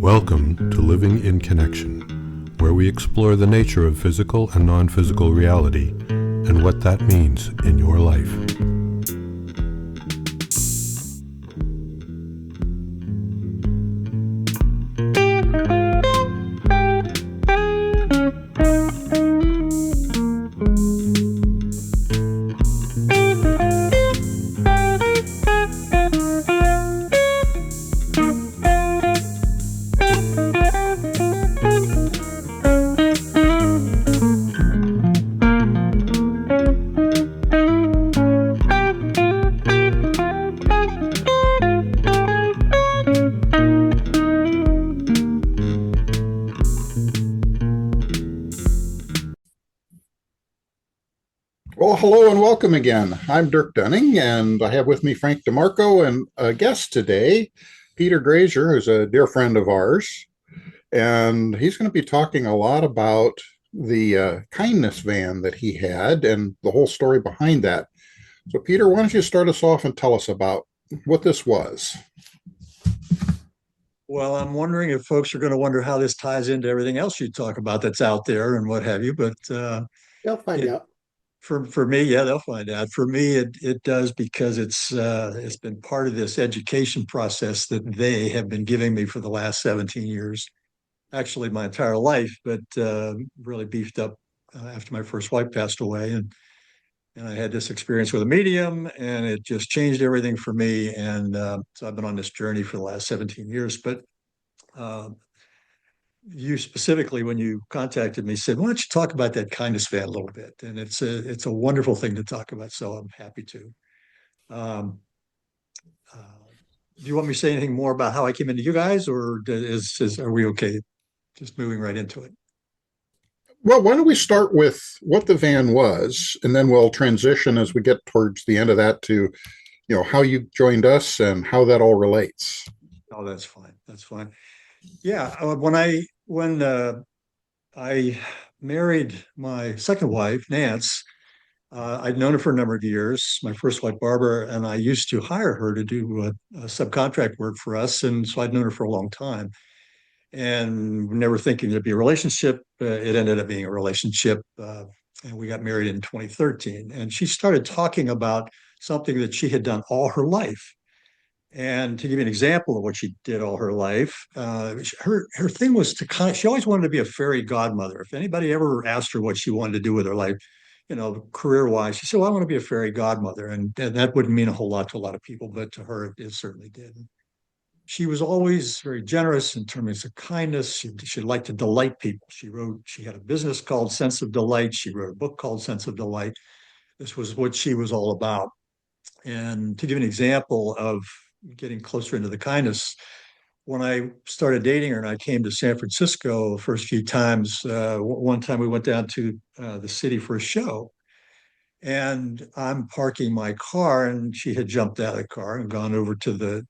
Welcome to Living in Connection, where we explore the nature of physical and non-physical reality and what that means in your life. Well, hello and welcome again. I'm Dirk Dunning, and I have with me Frank DeMarco and a guest today, Peter Grazier, who's a dear friend of ours. And he's going to be talking a lot about the kindness van that he had and the whole story behind that. So, Peter, why don't you start us off and tell us about what this was? Well, I'm wondering if folks are going to wonder how this ties into everything else you talk about that's out there and what have you. But They'll find it out. for me, yeah, they'll find out. For me, it does because it's been part of this education process that they have been giving me for the last 17 years, actually my entire life, but really beefed up after my first wife passed away, and I had this experience with a medium, and it just changed everything for me. And so I've been on this journey for the last 17 years. But uh, you specifically, when you contacted me, said, "Why don't you talk about that kindness van a little bit?" And it's a wonderful thing to talk about. So I'm happy to. Um, uh, do you want me to say anything more about how I came into you guys, or are we okay just moving right into it? Well, why don't we start with what the van was, and then we'll transition as we get towards the end of that to, how you joined us and how that all relates. Oh, that's fine. That's fine. Yeah, when I married my second wife, Nance, I'd known her for a number of years. My first wife, Barbara, and I used to hire her to do subcontract work for us, and so I'd known her for a long time. And never thinking there'd be a relationship, it ended up being a relationship, and we got married in 2013. And she started talking about something that she had done all her life. And to give you an example of what she did all her life, her thing was to she always wanted to be a fairy godmother. If anybody ever asked her what she wanted to do with her life, career wise, she said, "Well, I want to be a fairy godmother," and that wouldn't mean a whole lot to a lot of people, but to her, it certainly did. She was always very generous in terms of kindness. She liked to delight people. She had a business called Sense of Delight. She wrote a book called Sense of Delight. This was what she was all about. And to give an example of getting closer into the kindness, when I started dating her and I came to San Francisco the first few times, one time we went down to the city for a show, and I'm parking my car, and she had jumped out of the car and gone over to the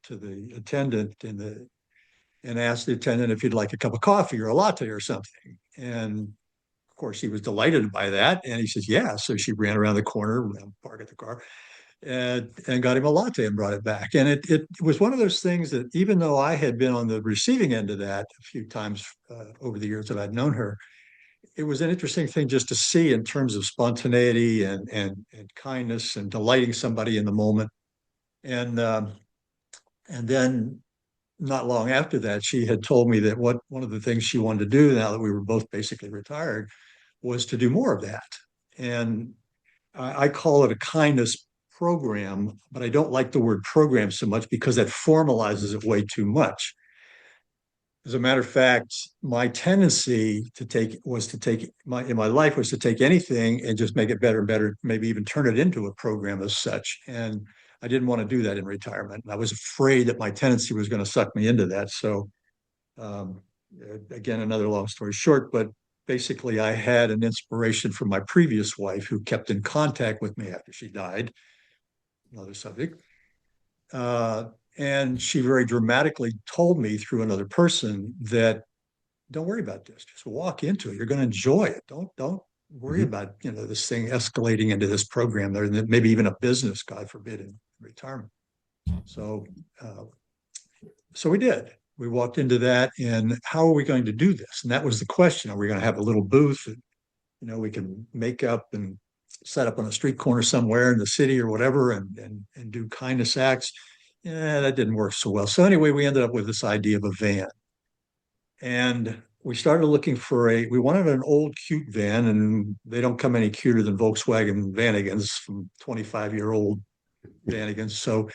attendant and asked the attendant if he'd like a cup of coffee or a latte or something. And of course, he was delighted by that, and he says, "Yeah." So she ran around the corner, parked the car, and got him a latte and brought it back. And it was one of those things that, even though I had been on the receiving end of that a few times over the years that I'd known her, it was an interesting thing just to see in terms of spontaneity and kindness and delighting somebody in the moment. And um, and then not long after that, she had told me that one of the things she wanted to do, now that we were both basically retired, was to do more of that. And I call it a kindness program, but I don't like the word program so much because that formalizes it way too much. As a matter of fact, my tendency to take my in my life was to take anything and just make it better and better, maybe even turn it into a program as such. And I didn't want to do that in retirement. I was afraid that my tendency was going to suck me into that. So um, again, another long story short, but basically I had an inspiration from my previous wife who kept in contact with me after she died, another subject. Uh, and she very dramatically told me through another person that, "Don't worry about this. Just walk into it. You're going to enjoy it. Don't worry Mhm. about this thing escalating into this program there, and maybe even a business, God forbid, in retirement." So, uh, so we did. we walked into that, and how are we going to do this? And that was the question. Are we going to have a little booth that, we can make up and set up on a street corner somewhere in the city or whatever and do kindness acts? Yeah, that didn't work so well. So anyway, we ended up with this idea of a van. And we started looking we wanted an old cute van, and they don't come any cuter than Volkswagen Vanagons from 25-year-old Vanagons. So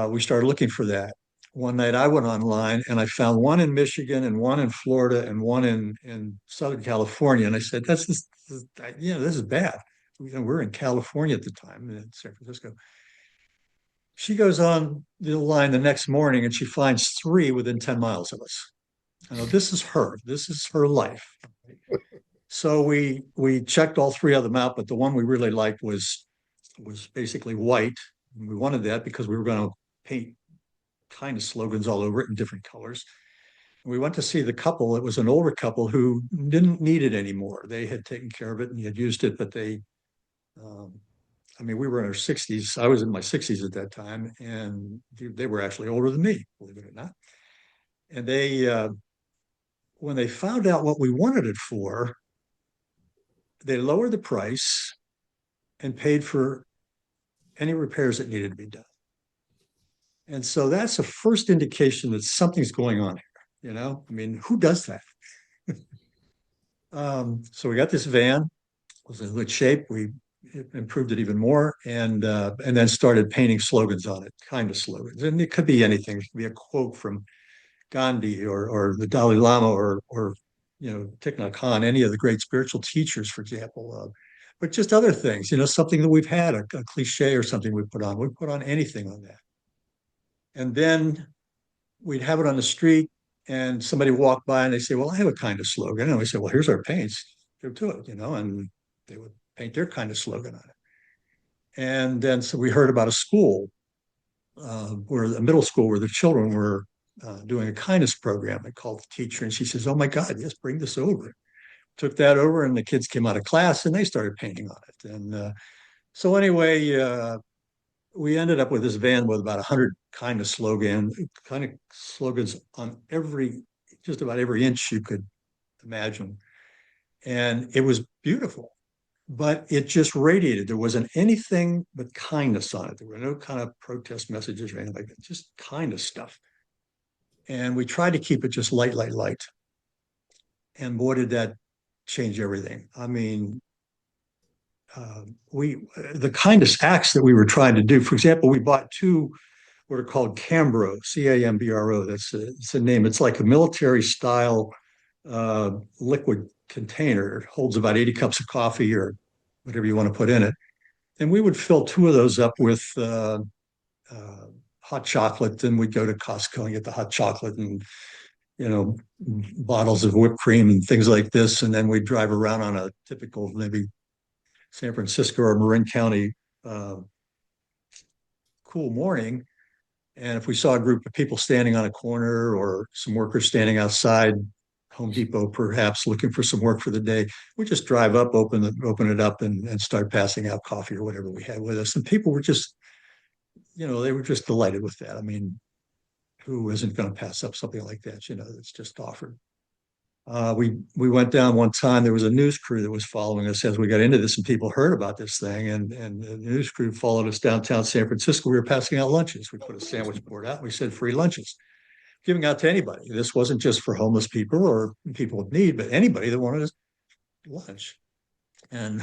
we started looking for that. One night I went online and I found one in Michigan and one in Florida and one in Southern California. And I said, this is bad. We're in California at the time, in San Francisco. She goes on the line the next morning and she finds 3 within 10 miles of us. I know this is her. This is her life. So we checked all 3 of them out, but the one we really liked was basically white. And we wanted that because we were going to paint kind of slogans all over it in different colors. And we went to see the couple. It was an older couple who didn't need it anymore. They had taken care of it and had used it, but we were in our 60s. I was in my 60s at that time, and they were actually older than me, believe it or not. And when they found out what we wanted it for, they lowered the price and paid for any repairs that needed to be done. And so that's a first indication that something's going on here. Who does that? So we got this van. It was in good shape. We improved it even more, and then started painting slogans on it, kind of slogans. And it could be anything. It could be a quote from Gandhi or the Dalai Lama or Thich Nhat Hanh, any of the great spiritual teachers, for example. But just other things, something that we've had, a cliche or something we put on. We put on anything on that. And then we'd have it on the street and somebody walked by and they say, well, I have a kind of slogan. And we say, well, here's our paints. Go to it, and they would paint their kind of slogan on it. And then so we heard about a school, where a middle school where the children were doing a kindness program. I called the teacher and she says, oh my God, yes, bring this over. Took that over and the kids came out of class and they started painting on it. And so anyway, we ended up with this van with about 100 kind of slogans on just about every inch you could imagine. And it was beautiful, but it just radiated. There wasn't anything but kindness on it. There were no kind of protest messages or anything like that, just kind of stuff. And we tried to keep it just light. And boy, did that change everything. The kindest acts that we were trying to do, for example, we bought 2 what are called Cambro, Cambro. It's a name. It's like a military style liquid container. It holds about 80 cups of coffee or whatever you want to put in it. And we would fill 2 of those up with hot chocolate. Then we'd go to Costco and get the hot chocolate and bottles of whipped cream and things like this. And then we'd drive around on a typical maybe San Francisco or Marin County cool morning. And if we saw a group of people standing on a corner or some workers standing outside Home Depot, perhaps looking for some work for the day, we just drive up, open it up and start passing out coffee or whatever we had with us. And people were just, they were just delighted with that. Who isn't going to pass up something like that, that's just offered. We went down one time. There was a news crew that was following us as we got into this, and people heard about this thing. And the news crew followed us downtown San Francisco. We were passing out lunches. We put a sandwich board out. And we said free lunches, giving out to anybody. This wasn't just for homeless people or people in need, but anybody that wanted lunch. And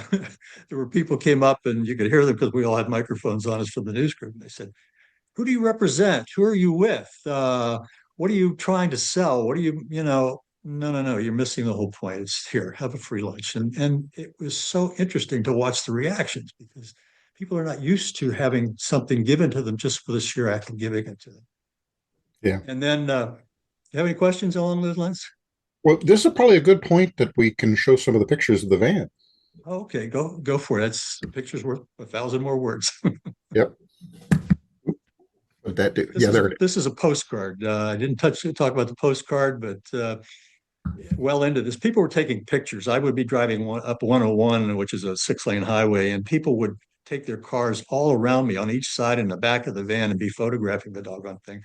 there were people came up, and you could hear them because we all had microphones on us from the news crew. And they said, "Who do you represent? Who are you with? What are you trying to sell? What are you, No, you're missing the whole point. It's here, have a free lunch." And it was so interesting to watch the reactions because people are not used to having something given to them just for the sheer act of giving it to them. Yeah. And then, you have any questions along those lines? Well, this is probably a good point that we can show some of the pictures of the van. Oh, okay, go for it. That's a picture's worth 1,000 more words. Yep. But there it is. This is a postcard. I didn't talk about the postcard, but well into this, people were taking pictures. I would be driving up 101, which is a 6-lane highway, and people would take their cars all around me on each side in the back of the van and be photographing the doggone thing.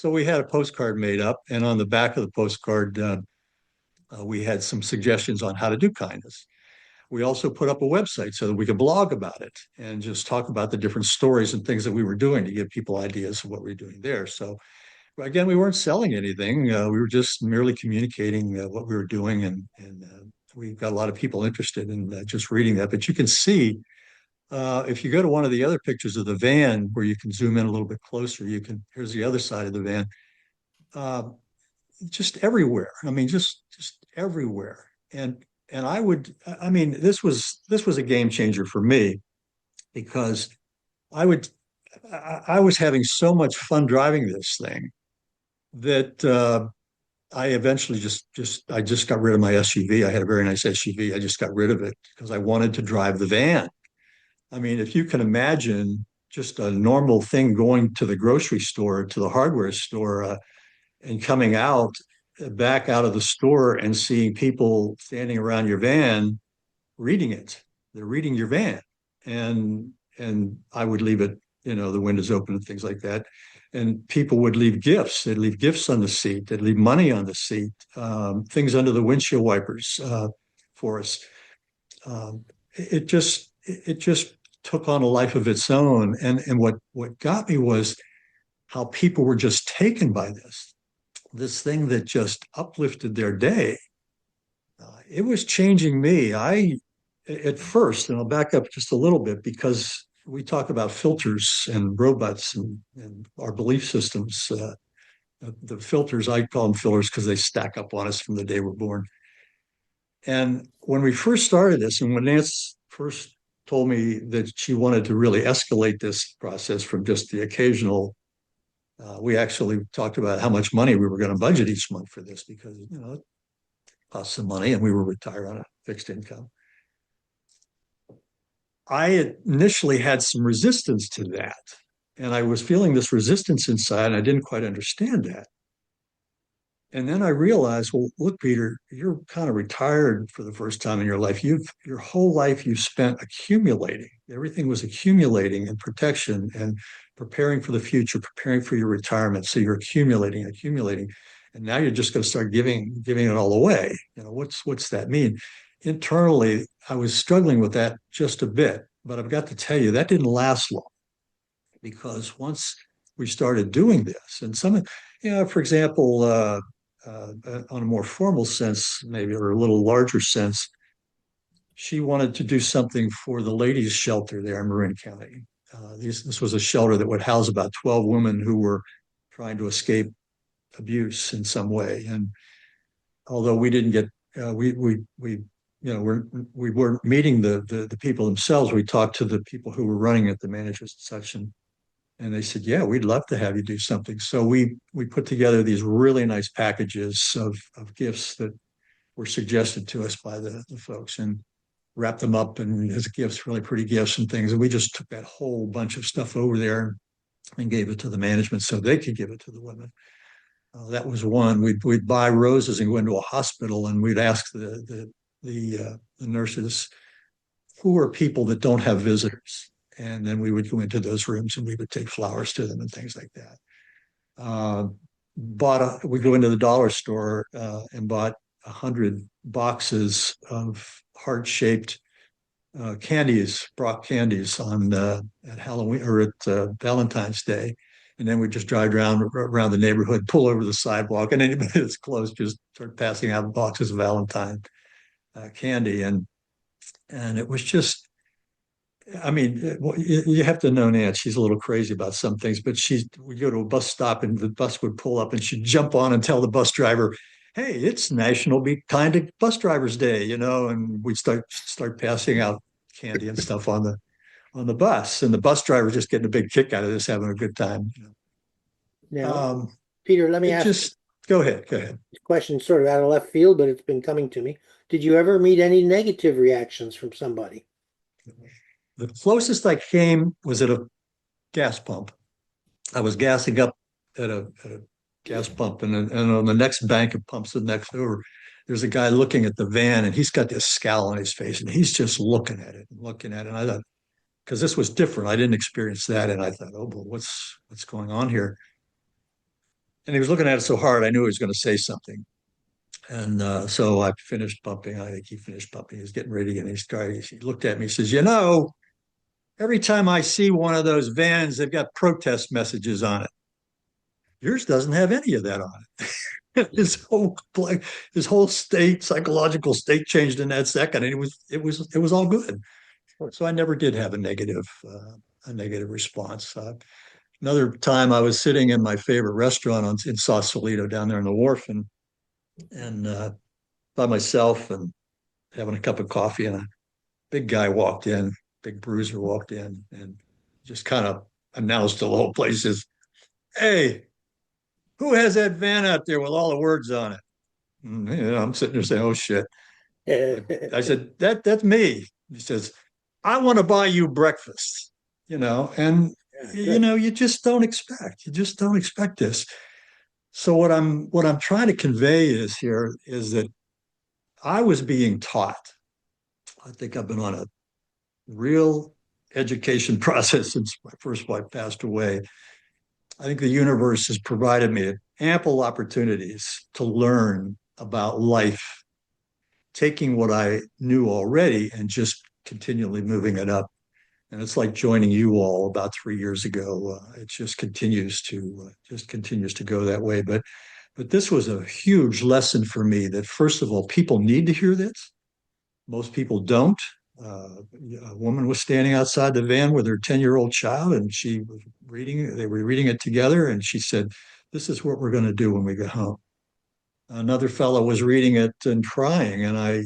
So we had a postcard made up, and on the back of the postcard, we had some suggestions on how to do kindness. We also put up a website so that we could blog about it and just talk about the different stories and things that we were doing to give people ideas of what we were doing there. So again, we weren't selling anything. We were just merely communicating what we were doing, and we got a lot of people interested in just reading that. But you can see if you go to one of the other pictures of the van, where you can zoom in a little bit closer, you can. Here's the other side of the van. Uh, just everywhere. I mean, just everywhere. And I would. I mean, this was a game changer for me because I would. I was having so much fun driving this thing that I eventually just got rid of my SUV. I had a very nice SUV. I just got rid of it because I wanted to drive the van. I mean, if you can imagine just a normal thing going to the grocery store, to the hardware store, and coming out back out of the store and seeing people standing around your van reading it. They're reading your van. And I would leave it, the windows open and things like that. And people would leave gifts. They'd leave gifts on the seat. They'd leave money on the seat, things under the windshield wipers for us. It just took on a life of its own. And what got me was how people were just taken by this thing that just uplifted their day. It was changing me. At first, and I'll back up just a little bit because we talk about filters and robots and our belief systems. The filters, I call them filters because they stack up on us from the day we're born. And when we first started this, and when Nance first told me that she wanted to really escalate this process from just the occasional, we actually talked about how much money we were going to budget each month for this because, it cost some money and we were retired on a fixed income. I initially had some resistance to that. And I was feeling this resistance inside, and I didn't quite understand that. And then I realized, well, look, Peter, you're kind of retired for the first time in your life. Your whole life you've spent accumulating. Everything was accumulating and protection and preparing for the future, preparing for your retirement. So you're accumulating. And now you're just going to start giving it all away. What's that mean? Internally, I was struggling with that just a bit, but I've got to tell you, that didn't last long because once we started doing this, and for example, on a more formal sense, maybe, or a little larger sense, she wanted to do something for the ladies' shelter there in Marin County. This was a shelter that would house about 12 women who were trying to escape abuse in some way. And although we didn't get, we weren't meeting the people themselves. We talked to the people who were running it, the managers and such, and they said, "Yeah, we'd love to have you do something." So we put together these really nice packages of gifts that were suggested to us by the folks and wrapped them up and as gifts, really pretty gifts and things. And we just took that whole bunch of stuff over there and gave it to the management so they could give it to the women. That was one. We'd buy roses and go into a hospital, and we'd ask the nurses, who are people that don't have visitors? And then we would go into those rooms and we would take flowers to them and things like that. We go into the dollar store and bought 100 boxes of heart-shaped candies, Brock candies at Halloween or at Valentine's Day. And then we just drive around the neighborhood, pull over the sidewalk, and anybody that's close just start passing out boxes of Valentine candy. And it was just, I mean, you have to know Nance. She's a little crazy about some things, but we'd go to a bus stop and the bus would pull up and she'd jump on and tell the bus driver, "Hey, it's National Be Kind to Bus Drivers Day," and we'd start passing out candy and stuff on the bus, and the bus driver just getting a big kick out of this, having a good time. Now, Peter, let me ask. Go ahead. Question sort of out of left field, but it's been coming to me. Did you ever meet any negative reactions from somebody? The closest I came was at a gas pump. I was gassing up at a gas pump, and on the next bank of pumps, the next over, there's a guy looking at the van, and he's got this scowl on his face, and he's just looking at it. And I thought, because this was different, I didn't experience that, and I thought, oh, but what's going on here? and he was looking at it so hard, I knew he was going to say something. And so I finished pumping. I think he finished pumping. He was getting ready, and he looked at me. He says, every time I see one of those vans, they've got protest messages on it. Yours doesn't have any of that on it. his whole psychological state changed in that second, and it was all good. So I never did have a negative response. Another time, I was sitting in my favorite restaurant in Sausalito down there on the wharf, and by myself and having a cup of coffee, and a big guy walked in, big bruiser walked in, and just kind of announced to the whole place, "Is, hey, who has that van out there with all the words on it?" And, I'm sitting there saying, "Oh shit." I said, that's me. He says, "I want to buy you breakfast," and you just don't expect this. So what I'm trying to convey is that I was being taught. I think I've been on a real education process since my first wife passed away. I think the universe has provided me ample opportunities to learn about life, taking what I knew already and just continually moving it up. And it's like joining you all about 3 years ago. It just continues to go that way. But this was a huge lesson for me that, first of all, people need to hear this. Most people don't. A woman was standing outside the van with her 10-year-old child, and she was reading. They were reading it together, and she said, "This is what we're going to do when we get home." Another fellow was reading it and crying, and I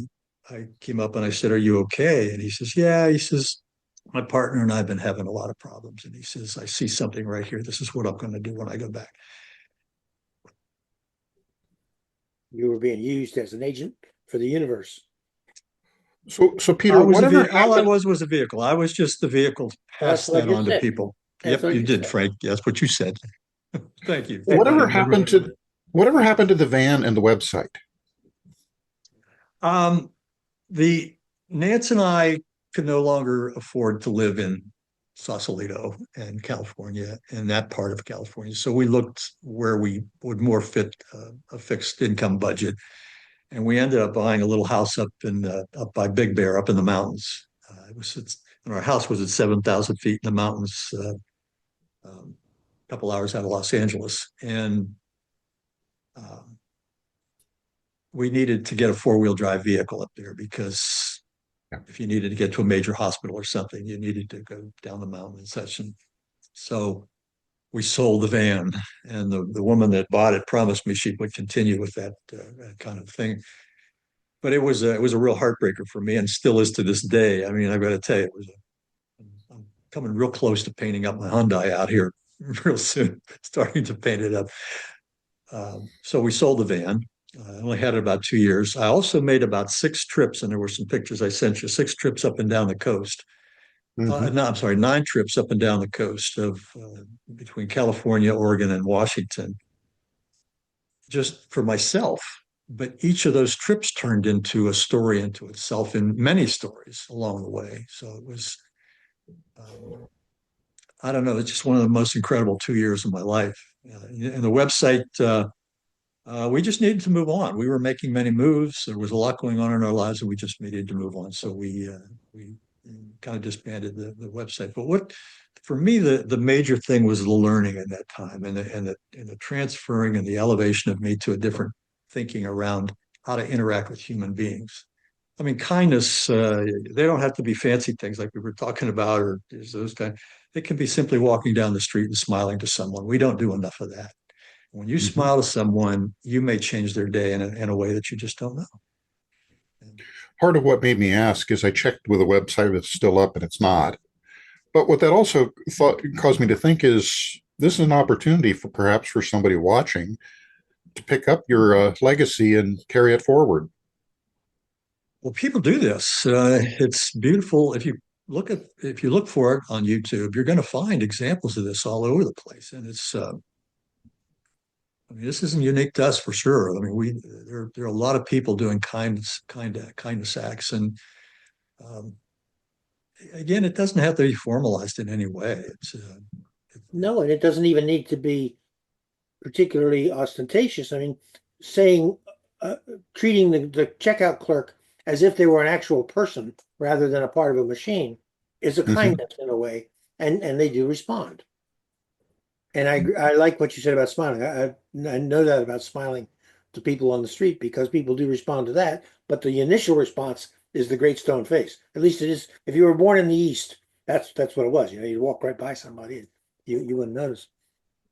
came up and I said, "Are you okay?" And he says, "Yeah." He says, "My partner and I have been having a lot of problems." And he says, "I see something right here. This is what I'm going to do when I go back." You were being used as an agent for the universe. So Peter, whatever all I was a vehicle. I was just the vehicle to pass that on to people. That's Yep, you did, Frank. That's what you said. Thank you. whatever happened to the van and the website? The Nance and I could no longer afford to live in Sausalito and California, in that part of California. So we looked where we would more fit a fixed income budget. And we ended up buying a little house up by Big Bear, up in the mountains. Our house was at 7,000 feet in the mountains, a couple hours out of Los Angeles, and we needed to get a 4-wheel drive vehicle up there because if you needed to get to a major hospital or something, you needed to go down the mountain and such. And so we sold the van, and the woman that bought it promised me she would continue with that kind of thing. But it was a real heartbreaker for me, and still is to this day. I mean, I've got to tell you, I'm coming real close to painting up my Hyundai out here real soon, starting to paint it up. So we sold the van. I only had it about 2 years. I also made about 6 trips, and there were some pictures I sent you, 6 trips up and down the coast. No, I'm sorry, 9 trips up and down the coast of between California, Oregon, and Washington, just for myself. But each of those trips turned into a story into itself, in many stories along the way. So it was, I don't know, it's just one of the most incredible 2 years of my life. And the website, we just needed to move on. We were making many moves. There was a lot going on in our lives, and we just needed to move on. So we kind of disbanded the website. But for me, the major thing was the learning in that time, and the transferring and the elevation of me to a different thinking around how to interact with human beings. I mean, kindness, they don't have to be fancy things like we were talking about, or those kind. It can be simply walking down the street and smiling to someone. We don't do enough of that. When you smile to someone, you may change their day in a way that you just don't know. Part of what made me ask is I checked with the website if it's still up, and it's not. But what that also caused me to think is this is an opportunity perhaps for somebody watching to pick up your legacy and carry it forward. Well, people do this. It's beautiful. If you look for it on YouTube, you're going to find examples of this all over the place. And it's, I mean, this isn't unique to us for sure. I mean, there are a lot of people doing kindness acts, and again, it doesn't have to be formalized in any way. No, and it doesn't even need to be particularly ostentatious. I mean, saying, treating the checkout clerk as if they were an actual person rather than a part of a machine is a kindness in a way, and they do respond. And I like what you said about smiling. I know that about smiling to people on the street because people do respond to that. But the initial response is the great stone face. At least it is. If you were born in the East, that's what it was. You know, you'd walk right by somebody and you wouldn't notice.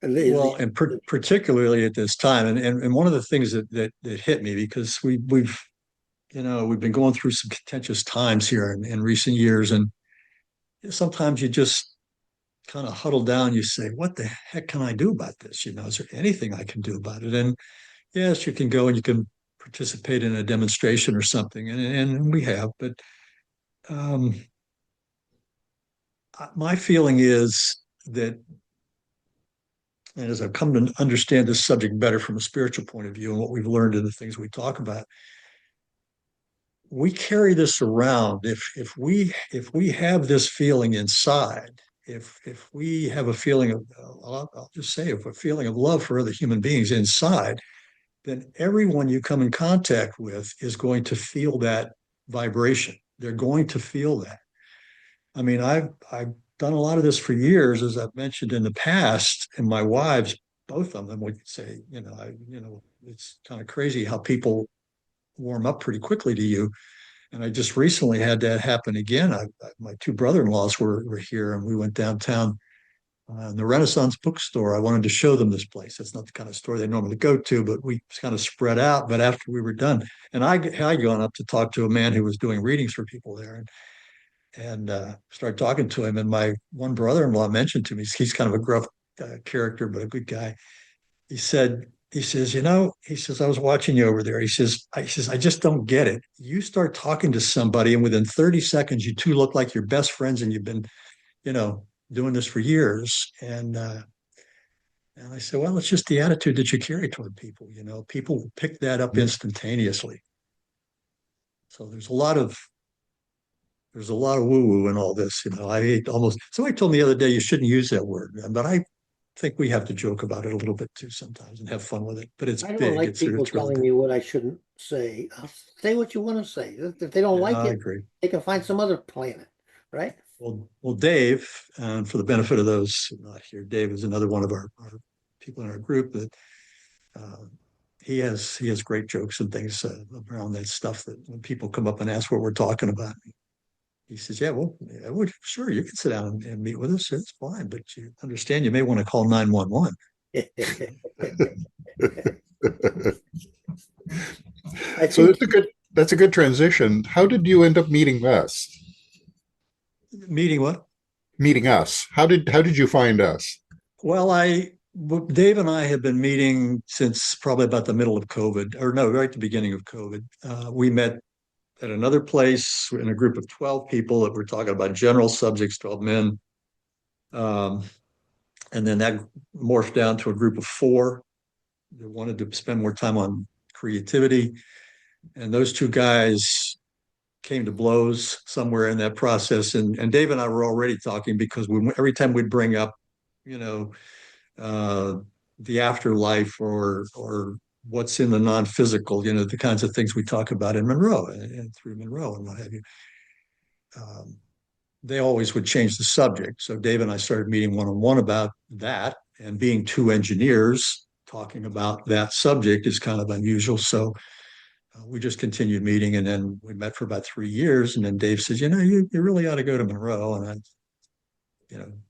Well, and particularly at this time, and one of the things that hit me because we've been going through some contentious times here in recent years, and sometimes you just kind of huddle down. You say, "What the heck can I do about this? You know, is there anything I can do about it?" And yes, you can go and you can participate in a demonstration or something, and we have. But my feeling is that, and as I've come to understand this subject better from a spiritual point of view and what we've learned in the things we talk about, we carry this around. If we have this feeling inside, if we have a feeling of, I'll just say, if a feeling of love for other human beings inside, then everyone you come in contact with is going to feel that vibration. They're going to feel that. I mean, I've done a lot of this for years, as I've mentioned in the past, and my wives, both of them, would say, it's kind of crazy how people warm up pretty quickly to you. And I just recently had that happen again. My two brother-in-laws were here, and we went downtown in the Renaissance bookstore. I wanted to show them this place. That's not the kind of store they normally go to, but we kind of spread out. But after we were done, and I had gone up to talk to a man who was doing readings for people there, and started talking to him. And my one brother-in-law mentioned to me, he's kind of a gruff character, but a good guy. He says, I was watching you over there. He says, I just don't get it. You start talking to somebody, and within 30 seconds, you two look like you're best friends, and you've been, doing this for years. And I said, well, it's just the attitude that you carry toward people. People pick that up instantaneously. So there's a lot of woo-woo in all this. I hate almost. Somebody told me the other day you shouldn't use that word, but I think we have to joke about it a little bit too sometimes and have fun with it. But it's I don't big. like people telling me what I shouldn't say. I'll say what you want to say. If they don't like I it, agree. they can find some other planet, right? Well, Dave, and for the benefit of those not here, Dave is another one of our people in our group that he has great jokes and things around that stuff that when people come up and ask what we're talking about, he says, yeah, well, sure, you can sit down and meet with us. It's fine, but you understand you may want to call 911. So that's a good transition. How did you end up meeting us? Meeting what? Meeting us. How did you find us? Well, Dave and I have been meeting since probably about the middle of COVID, or no, right at the beginning of COVID. We met at another place in a group of 12 people that were talking about general subjects, 12 men. And then that morphed down to a group of 4 that wanted to spend more time on creativity. And those 2 guys came to blows somewhere in that process. And Dave and I were already talking because every time we'd bring up, the afterlife or what's in the non-physical, the kinds of things we talk about in Monroe and through Monroe and what have you. They always would change the subject. So Dave and I started meeting one-on-one about that, and being 2 engineers talking about that subject is kind of unusual. So we just continued meeting, and then we met for about 3 years. And then Dave says, you really ought to go to Monroe. And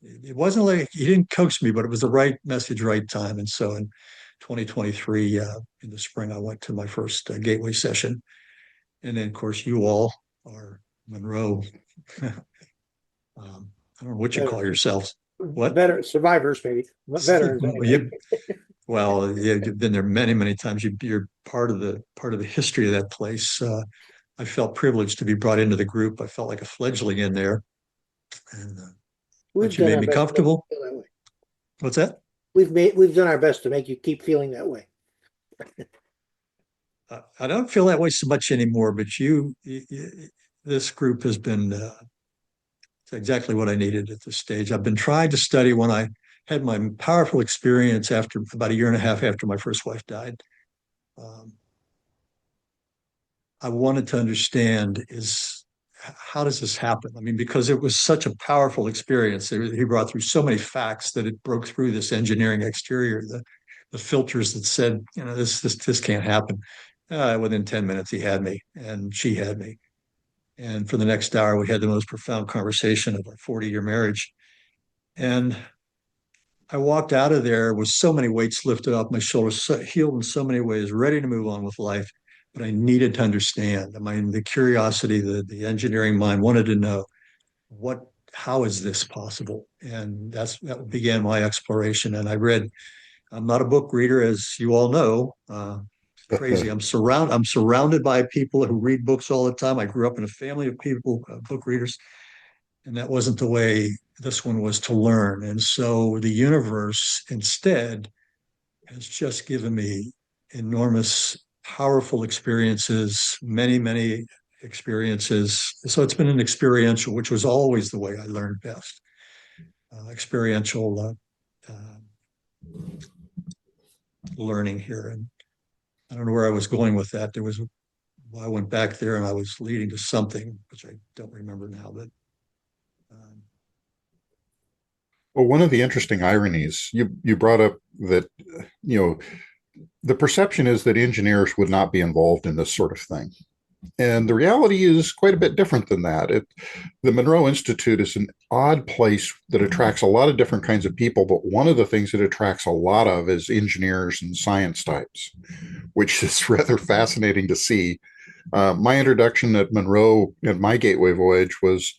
it wasn't like he didn't coax me, but it was the right message, right time. And so in 2023, in the spring, I went to my first gateway session. And then, of course, you all are Monroe. I don't know what you call yourselves. What? Veterans, survivors, maybe. Veterans. Anyway. Well, you've been there many, many times. You're part of the history of that place. I felt privileged to be brought into the group. I felt like a fledgling in there. And you made me comfortable. What's that? We've done our best to make you keep feeling that way. I don't feel that way so much anymore, but this group has been it's exactly what I needed at this stage. I've been trying to study when I had my powerful experience after about a year and a half after my first wife died. I wanted to understand is how does this happen? I mean, because it was such a powerful experience. He brought through so many facts that it broke through this engineering exterior, the filters that said, this can't happen. Within 10 minutes, he had me and she had me. And for the next hour, we had the most profound conversation of our 40-year marriage. And I walked out of there with so many weights lifted off my shoulders, healed in so many ways, ready to move on with life. But I needed to understand. I mean, the curiosity, the engineering mind wanted to know how is this possible? And that began my exploration. And I'm not a book reader, as you all know. Crazy. I'm surrounded by people who read books all the time. I grew up in a family of people, book readers, and that wasn't the way this one was to learn. And so the universe instead has just given me enormous, powerful experiences, many, many experiences. So it's been an experiential, which was always the way I learned best. Experiential learning here. And I don't know where I was going with that. I went back there and I was leading to something, which I don't remember now, but well, one of the interesting ironies you brought up that, the perception is that engineers would not be involved in this sort of thing. And the reality is quite a bit different than that. The Monroe Institute is an odd place that attracts a lot of different kinds of people, but one of the things it attracts a lot of is engineers and science types, which is rather fascinating to see. My introduction at Monroe at my gateway voyage was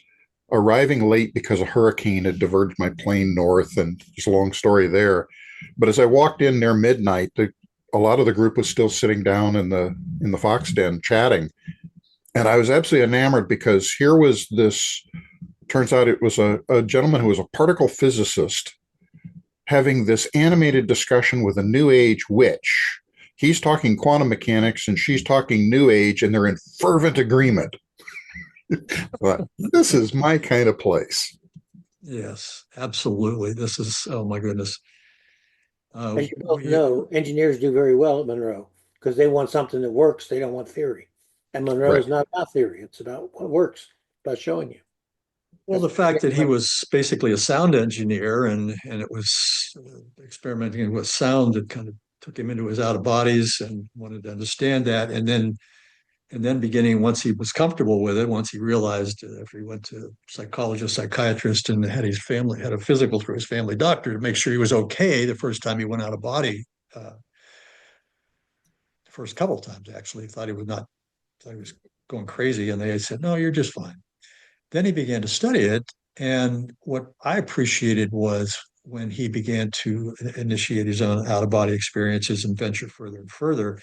arriving late because a hurricane had diverged my plane north, and there's a long story there. But as I walked in near midnight, a lot of the group was still sitting down in the Fox Den chatting. And I was absolutely enamored because here was this, turns out it was a gentleman who was a particle physicist having this animated discussion with a New Age witch. He's talking quantum mechanics and she's talking New Age, and they're in fervent agreement. But this is my kind of place. Yes, absolutely. This is, oh my goodness. As you both know, engineers do very well at Monroe because they want something that works. They don't want theory. And Monroe is not about theory. It's about what works, about showing you. Well, the fact that he was basically a sound engineer and it was experimenting with sound that kind of took him into his out of bodies and wanted to understand that. And then beginning, once he was comfortable with it, once he realized after he went to psychologist, psychiatrist, and had a physical through his family doctor to make sure he was okay the first time he went out of body, the first couple of times actually, thought he was going crazy. And they said, no, you're just fine. Then he began to study it. And what I appreciated was when he began to initiate his own out of body experiences and venture further and further,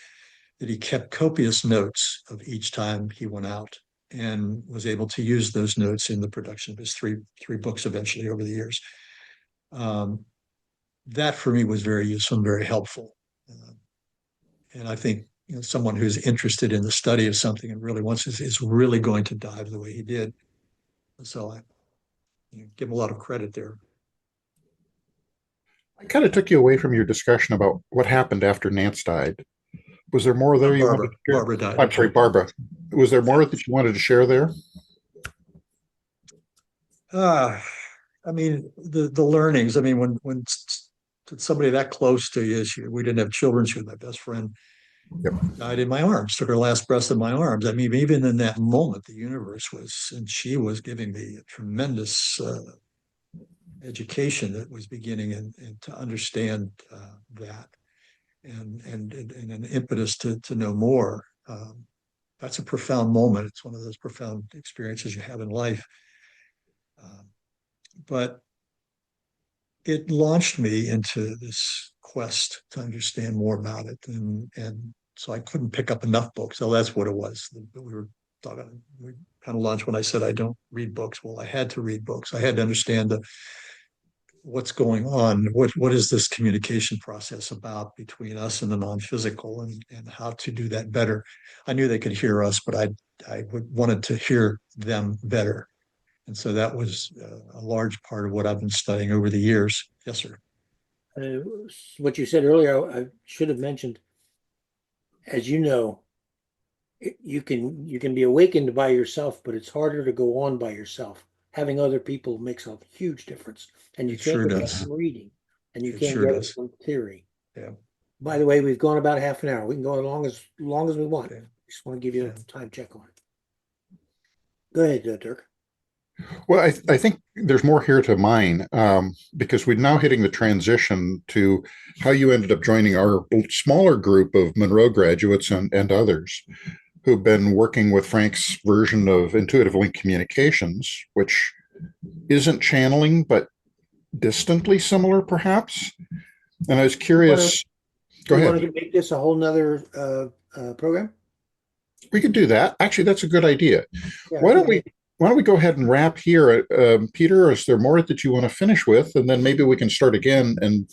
that he kept copious notes of each time he went out and was able to use those notes in the production of his three books eventually over the years. That for me was very useful and very helpful. And I think someone who's interested in the study of something and really wants is really going to dive the way he did. So I give him a lot of credit there. I kind of took you away from your discussion about what happened after Nance died. Was there more there you wanted to share? Barbara died. I'm sorry, Barbara. Was there more that you wanted to share there? I mean, the learnings. I mean, when somebody that close to you, we didn't have children. She was my best friend. Yep. Died in my arms, took her last breath in my arms. I mean, even in that moment, the universe and she was giving me a tremendous education that was beginning and to understand that and an impetus to know more. That's a profound moment. It's one of those profound experiences you have in life. But it launched me into this quest to understand more about it. And so I couldn't pick up enough books. So that's what it we kind of launched when I said I don't read books. Well, I had to read books. I had to understand what's going on. What is this communication process about between us and the non-physical, and how to do that better. I knew they could hear us, but I wanted to hear them better. And so that was a large part of what I've been studying over the years. Yes, sir. what you said earlier, I should have mentioned, as you know, you can be awakened by yourself, but it's harder to go on by yourself. Having other people makes a huge difference, and you It can't sure get that does. from reading, and you It can't sure get it does. from theory. Yeah. By the way, we've gone about half an hour. We can go as long as we want. Okay. Just want to give you Yeah. a time check on it. Go ahead, Dirk. Well, I think there's more here to mine because we're now hitting the transition to how you ended up joining our smaller group of Monroe graduates and others who've been working with Frank's version of intuitive link communications, which isn't channeling, but distantly similar, perhaps. And I was curious. Go You ahead. want to make this a whole nother program? We could do that. Actually, that's a good idea. Yeah, Why don't we go ahead and wrap here? Peter, is there more that you want to finish with? And then maybe we can start again and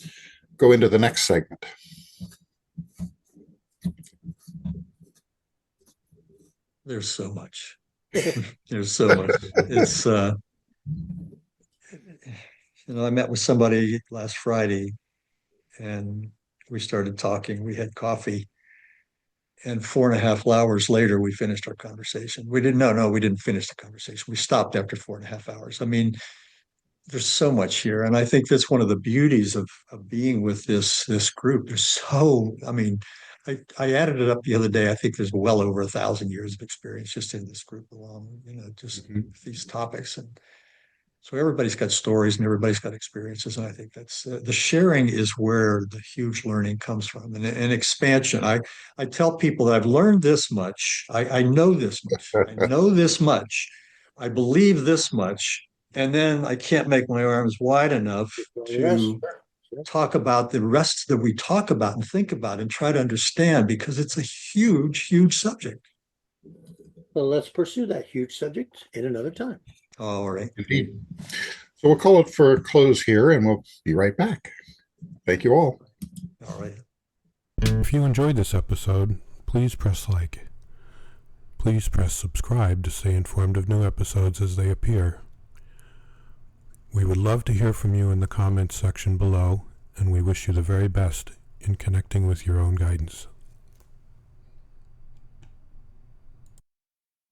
go into the next segment. There's so much. There's so much. It's I met with somebody last Friday and we started talking. We had coffee, and 4.5 hours later we finished our conversation. We didn't finish the conversation. We stopped after 4.5 hours. I mean, there's so much here, and I think that's one of the beauties of being with this group. I added it up the other day. I think there's well over 1,000 years of experience just in this group alone, just these topics. And so everybody's got stories and everybody's got experiences. And I think that's the sharing is where the huge learning comes from, and expansion. I tell people that I've learned this much. I know this much. I know this much. I believe this much. And then I can't make my arms wide enough to talk about the rest that we talk about and think about and try to understand, because it's a huge, huge subject. Well, let's pursue that huge subject in another time. All right. Indeed. So we'll call it for a close here, and we'll be right back. Thank you all. All right. If you enjoyed this episode, please press like. Please press subscribe to stay informed of new episodes as they appear. We would love to hear from you in the comments section below, and we wish you the very best in connecting with your own guidance.